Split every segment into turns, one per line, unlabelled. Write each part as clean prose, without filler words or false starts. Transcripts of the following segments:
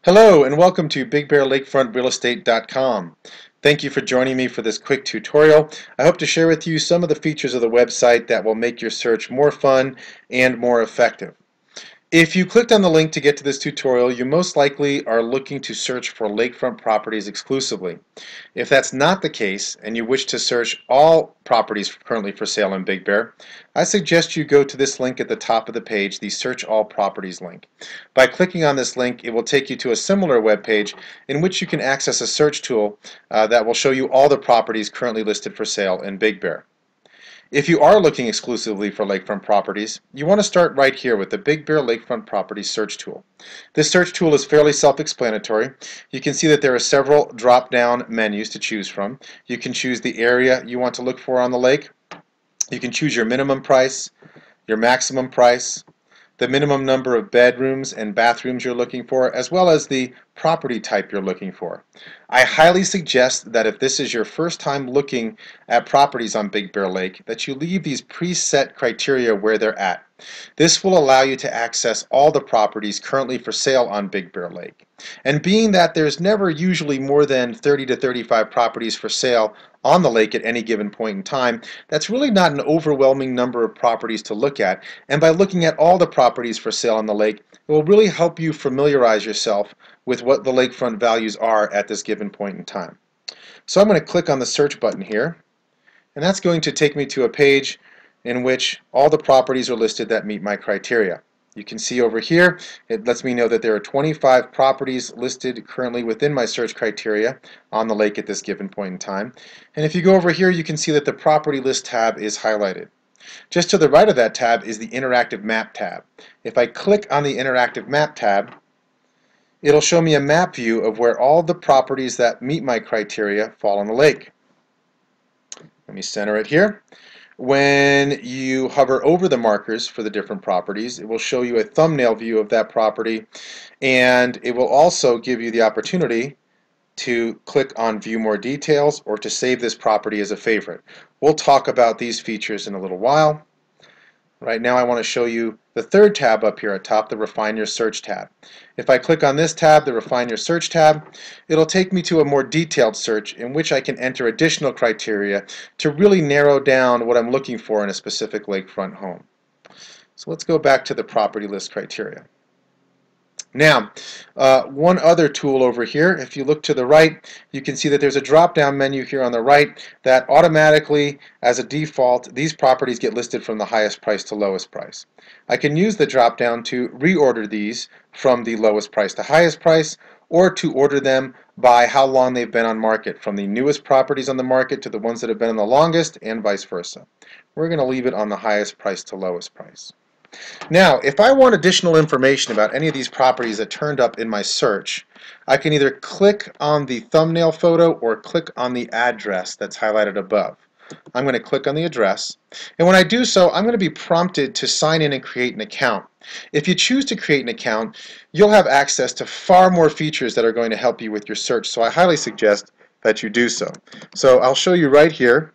Hello and welcome to BigBearLakefrontRealEstate.com. Thank you for joining me for this quick tutorial. I hope to share with you some of the features of the website that will make your search more fun and more effective. If you clicked on the link to get to this tutorial, you most likely are looking to search for lakefront properties exclusively. If that's not the case and you wish to search all properties currently for sale in Big Bear, I suggest you go to this link at the top of the page, the Search All Properties link. By clicking on this link, it will take you to a similar web page in which you can access a search tool that will show you all the properties currently listed for sale in Big Bear. If you are looking exclusively for lakefront properties, you want to start right here with the Big Bear Lakefront Properties search tool. This search tool is fairly self-explanatory. You can see that there are several drop-down menus to choose from. You can choose the area you want to look for on the lake. You can choose your minimum price, your maximum price, the minimum number of bedrooms and bathrooms you're looking for, as well as the property type you're looking for. I highly suggest that if this is your first time looking at properties on Big Bear Lake, that you leave these preset criteria where they're at. This will allow you to access all the properties currently for sale on Big Bear Lake. And being that there's never usually more than 30 to 35 properties for sale on the lake at any given point in time, that's really not an overwhelming number of properties to look at. And by looking at all the properties for sale on the lake, it will really help you familiarize yourself with what the lakefront values are at this given point in time. So I'm going to click on the search button here, and that's going to take me to a page in which all the properties are listed that meet my criteria. You can see over here, it lets me know that there are 25 properties listed currently within my search criteria on the lake at this given point in time. And if you go over here, you can see that the property list tab is highlighted. Just to the right of that tab is the interactive map tab. If I click on the interactive map tab, it'll show me a map view of where all the properties that meet my criteria fall on the lake. Let me center it here. When you hover over the markers for the different properties, it will show you a thumbnail view of that property, and it will also give you the opportunity to click on View More Details or to save this property as a favorite. We'll talk about these features in a little while. Right now I want to show you the third tab up here at top, the Refine Your Search tab. If I click on this tab, the Refine Your Search tab, it'll take me to a more detailed search in which I can enter additional criteria to really narrow down what I'm looking for in a specific lakefront home. So let's go back to the property list criteria. Now, one other tool over here, if you look to the right, you can see that there's a drop-down menu here on the right that automatically, as a default, these properties get listed from the highest price to lowest price. I can use the drop-down to reorder these from the lowest price to highest price, or to order them by how long they've been on market, from the newest properties on the market to the ones that have been on the longest, and vice versa. We're going to leave it on the highest price to lowest price. Now, if I want additional information about any of these properties that turned up in my search, I can either click on the thumbnail photo or click on the address that's highlighted above. I'm going to click on the address, and when I do so, I'm going to be prompted to sign in and create an account. If you choose to create an account, you'll have access to far more features that are going to help you with your search, so I highly suggest that you do so. So I'll show you right here.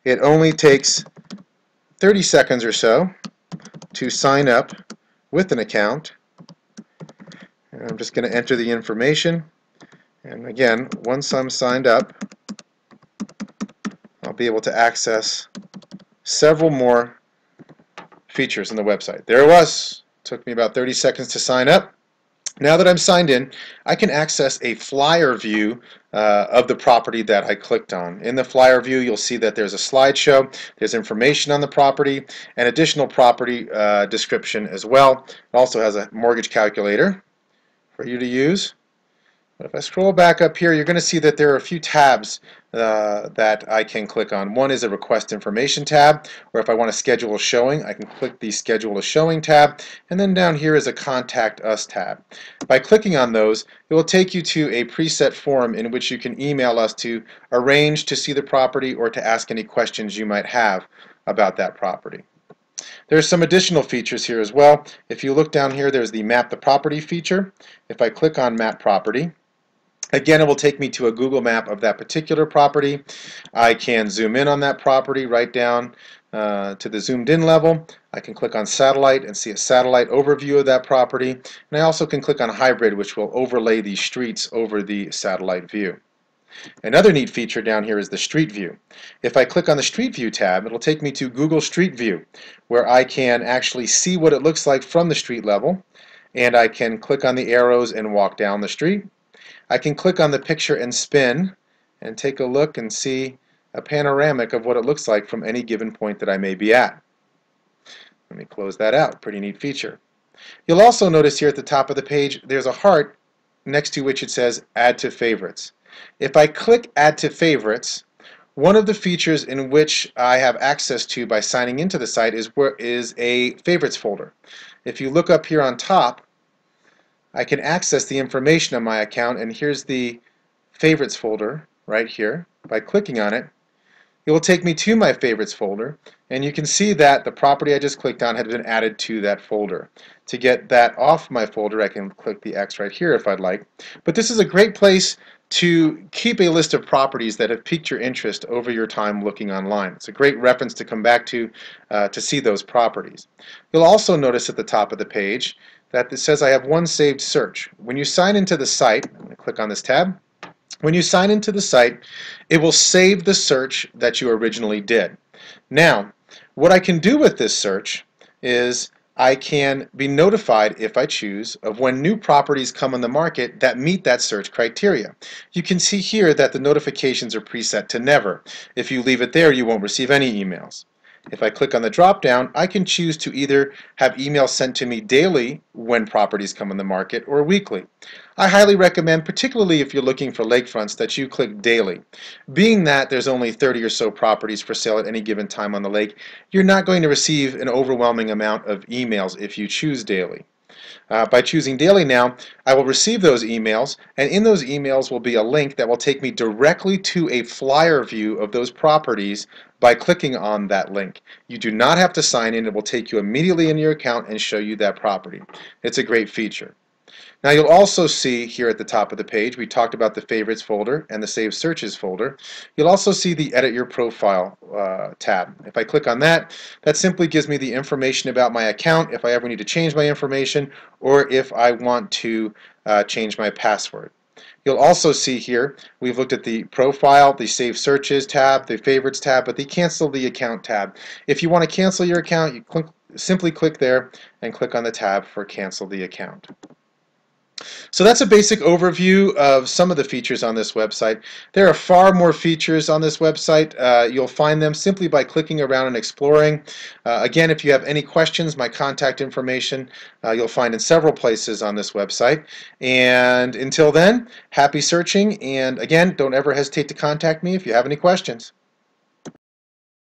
It only takes 30 seconds or so to sign up with an account. And I'm just going to enter the information, and again, once I'm signed up, I'll be able to access several more features in the website. There it was. It took me about 30 seconds to sign up. Now that I'm signed in, I can access a flyer view of the property that I clicked on. In the flyer view, you'll see that there's a slideshow, there's information on the property, and additional property description as well. It also has a mortgage calculator for you to use. But if I scroll back up here, you're going to see that there are a few tabs that I can click on. One is a Request Information tab, where if I want to schedule a showing, I can click the Schedule a Showing tab, and then down here is a Contact Us tab. By clicking on those, it will take you to a preset form in which you can email us to arrange to see the property or to ask any questions you might have about that property. There's some additional features here as well. If you look down here, there's the Map the Property feature. If I click on Map Property, again, it will take me to a Google map of that particular property. I can zoom in on that property right down to the zoomed in level. I can click on satellite and see a satellite overview of that property, and I also can click on hybrid, which will overlay the streets over the satellite view. Another neat feature down here is the Street View. If I click on the Street View tab, it'll take me to Google Street View, where I can actually see what it looks like from the street level, and I can click on the arrows and walk down the street. I can click on the picture and spin and take a look and see a panoramic of what it looks like from any given point that I may be at. Let me close that out. Pretty neat feature. You'll also notice here at the top of the page there's a heart next to which it says Add to Favorites. If I click Add to Favorites, one of the features in which I have access to by signing into the site is a favorites folder. If you look up here on top, I can access the information on my account, and here's the favorites folder right here. By clicking on it, it will take me to my favorites folder, and you can see that the property I just clicked on had been added to that folder. To get that off my folder, I can click the X right here if I'd like. But this is a great place to keep a list of properties that have piqued your interest over your time looking online. It's a great reference to come back to see those properties. You'll also notice at the top of the page that it says I have one saved search. When you sign into the site, I'm going to click on this tab. When you sign into the site, it will save the search that you originally did. Now, what I can do with this search is I can be notified, if I choose, of when new properties come on the market that meet that search criteria. You can see here that the notifications are preset to never. If you leave it there, you won't receive any emails. If I click on the drop down, I can choose to either have emails sent to me daily when properties come on the market or weekly. I highly recommend, particularly if you're looking for lakefronts, that you click daily. Being that there's only 30 or so properties for sale at any given time on the lake, you're not going to receive an overwhelming amount of emails if you choose daily. By choosing daily now, I will receive those emails, and in those emails will be a link that will take me directly to a flyer view of those properties by clicking on that link. You do not have to sign in. It will take you immediately in your account and show you that property. It's a great feature. Now you'll also see here at the top of the page, we talked about the favorites folder and the saved searches folder. You'll also see the edit your profile tab. If I click on that, that simply gives me the information about my account if I ever need to change my information or if I want to change my password. You'll also see here we've looked at the profile, the Save Searches tab, the Favorites tab, but the Cancel the Account tab. If you want to cancel your account, you simply click there and click on the tab for Cancel the Account. So that's a basic overview of some of the features on this website. There are far more features on this website. You'll find them simply by clicking around and exploring. Again, if you have any questions, my contact information you'll find in several places on this website. And until then, happy searching, and again, don't ever hesitate to contact me if you have any questions.